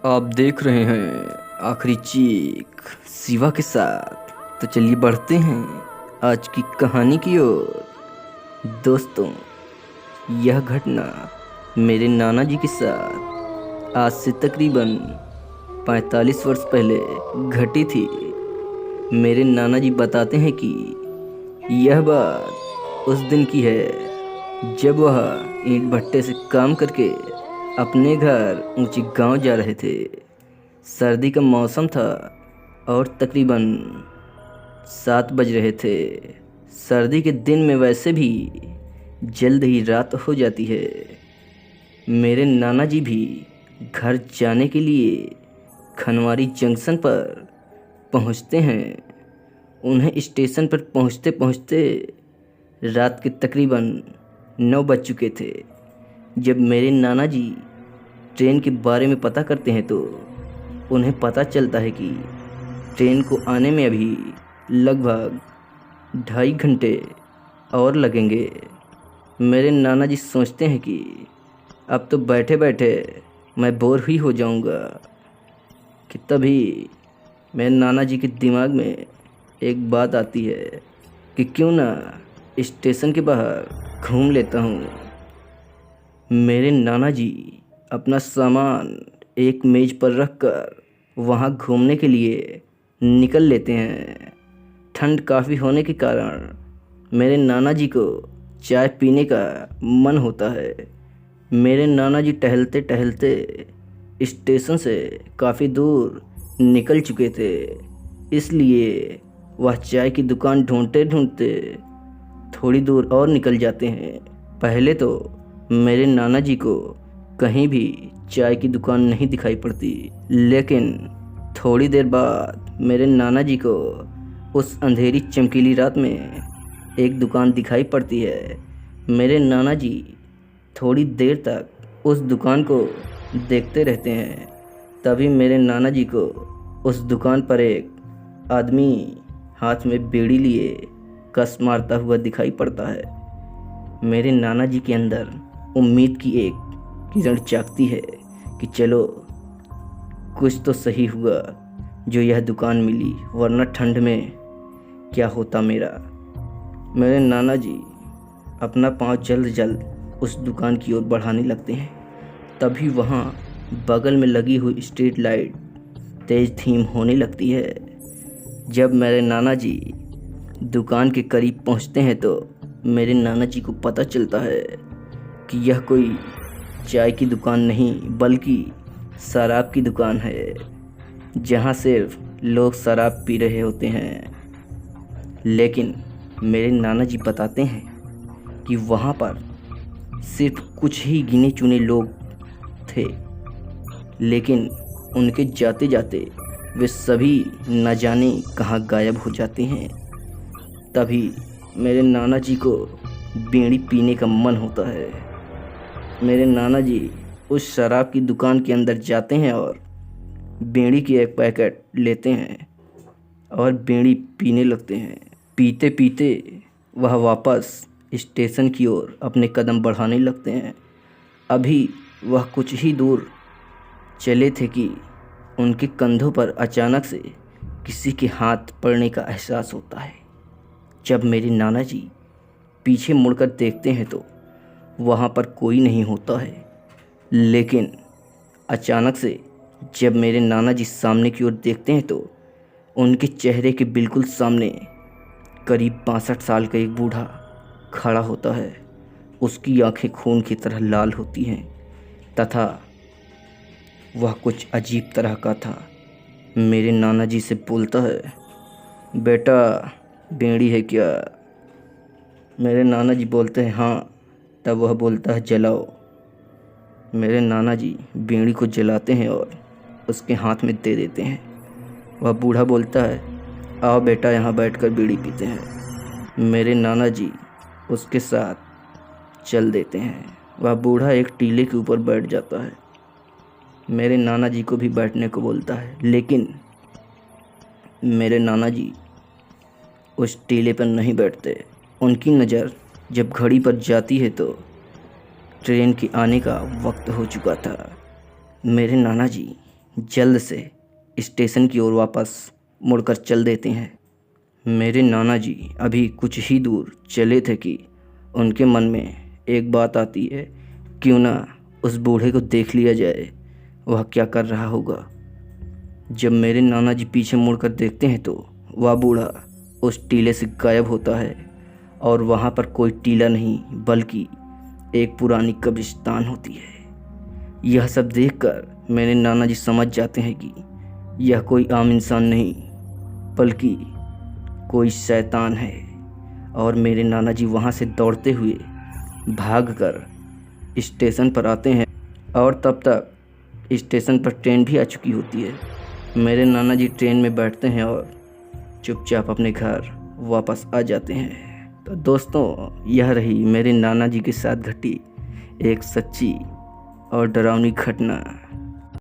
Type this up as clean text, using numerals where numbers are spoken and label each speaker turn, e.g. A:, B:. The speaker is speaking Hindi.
A: आप देख रहे हैं आखिरी चीख शिवा के साथ। तो चलिए बढ़ते हैं आज की कहानी की ओर। दोस्तों, यह घटना मेरे नाना जी के साथ आज से तकरीबन 45 वर्ष पहले घटी थी। मेरे नाना जी बताते हैं कि यह बात उस दिन की है जब वह ईंट भट्टे से काम करके अपने घर ऊंची गांव जा रहे थे। सर्दी का मौसम था और तकरीबन 7 बज रहे थे। सर्दी के दिन में वैसे भी जल्द ही रात हो जाती है। मेरे नाना जी भी घर जाने के लिए खनवारी जंक्शन पर पहुंचते हैं। उन्हें स्टेशन पर पहुंचते पहुंचते रात के तकरीबन 9 बज चुके थे। जब मेरे नाना जी ट्रेन के बारे में पता करते हैं तो उन्हें पता चलता है कि ट्रेन को आने में अभी लगभग 2.5 घंटे और लगेंगे। मेरे नाना जी सोचते हैं कि अब तो बैठे बैठे मैं बोर ही हो जाऊंगा कि तभी मेरे नाना जी के दिमाग में एक बात आती है कि क्यों ना स्टेशन के बाहर घूम लेता हूँ। मेरे नाना जी अपना सामान एक मेज़ पर रखकर वहाँ घूमने के लिए निकल लेते हैं। ठंड काफ़ी होने के कारण मेरे नाना जी को चाय पीने का मन होता है। मेरे नाना जी टहलते टहलते स्टेशन से काफ़ी दूर निकल चुके थे, इसलिए वह चाय की दुकान ढूंढते ढूंढते थोड़ी दूर और निकल जाते हैं। पहले तो मेरे नाना जी को कहीं भी चाय की दुकान नहीं दिखाई पड़ती, लेकिन थोड़ी देर बाद मेरे नाना जी को उस अंधेरी चमकीली रात में एक दुकान दिखाई पड़ती है। मेरे नाना जी थोड़ी देर तक उस दुकान को देखते रहते हैं। तभी मेरे नाना जी को उस दुकान पर एक आदमी हाथ में बीड़ी लिए कस मारता हुआ दिखाई पड़ता है। मेरे नाना जी के अंदर उम्मीद की एक किरण जागती है कि चलो कुछ तो सही हुआ जो यह दुकान मिली, वरना ठंड में क्या होता मेरा। मेरे नाना जी अपना पाँव जल्द जल्द उस दुकान की ओर बढ़ाने लगते हैं। तभी वहाँ बगल में लगी हुई स्ट्रीट लाइट तेज धीम होने लगती है। जब मेरे नाना जी दुकान के करीब पहुँचते हैं तो मेरे नाना जी को पता चलता है कि यह कोई चाय की दुकान नहीं बल्कि शराब की दुकान है, जहाँ सिर्फ लोग शराब पी रहे होते हैं। लेकिन मेरे नाना जी बताते हैं कि वहाँ पर सिर्फ कुछ ही गिने चुने लोग थे, लेकिन उनके जाते जाते वे सभी न जाने कहाँ गायब हो जाते हैं। तभी मेरे नाना जी को बीड़ी पीने का मन होता है। मेरे नाना जी उस शराब की दुकान के अंदर जाते हैं और बीड़ी की एक पैकेट लेते हैं और बीड़ी पीने लगते हैं। पीते पीते वह वापस स्टेशन की ओर अपने कदम बढ़ाने लगते हैं। अभी वह कुछ ही दूर चले थे कि उनके कंधों पर अचानक से किसी के हाथ पड़ने का एहसास होता है। जब मेरे नाना जी पीछे मुड़कर देखते हैं तो वहाँ पर कोई नहीं होता है, लेकिन अचानक से जब मेरे नाना जी सामने की ओर देखते हैं तो उनके चेहरे के बिल्कुल सामने करीब 62 साल का एक बूढ़ा खड़ा होता है। उसकी आंखें खून की तरह लाल होती हैं तथा वह कुछ अजीब तरह का था। मेरे नाना जी से बोलता है, बेटा बीड़ी है क्या? मेरे नाना जी बोलते हैं हाँ। तब वह बोलता है जलाओ। मेरे नाना जी बीड़ी को जलाते हैं और उसके हाथ में दे देते हैं। वह बूढ़ा बोलता है, आओ बेटा यहाँ बैठकर बीड़ी पीते हैं। मेरे नाना जी उसके साथ चल देते हैं। वह बूढ़ा एक टीले के ऊपर बैठ जाता है। मेरे नाना जी को भी बैठने को बोलता है, लेकिन मेरे नाना जी उस टीले पर नहीं बैठते। उनकी नज़र जब घड़ी पर जाती है तो ट्रेन के आने का वक्त हो चुका था। मेरे नाना जी जल्द से स्टेशन की ओर वापस मुड़कर चल देते हैं। मेरे नाना जी अभी कुछ ही दूर चले थे कि उनके मन में एक बात आती है, क्यों ना उस बूढ़े को देख लिया जाए, वह क्या कर रहा होगा। जब मेरे नाना जी पीछे मुड़कर देखते हैं तो वह बूढ़ा उस टीले से गायब होता है और वहाँ पर कोई टीला नहीं बल्कि एक पुरानी कब्रिस्तान होती है। यह सब देखकर मेरे नाना जी समझ जाते हैं कि यह कोई आम इंसान नहीं बल्कि कोई शैतान है, और मेरे नाना जी वहाँ से दौड़ते हुए भागकर स्टेशन पर आते हैं और तब तक स्टेशन पर ट्रेन भी आ चुकी होती है। मेरे नाना जी ट्रेन में बैठते हैं और चुपचाप अपने घर वापस आ जाते हैं। तो दोस्तों, यह रही मेरे नाना जी के साथ घटी एक सच्ची और डरावनी घटना।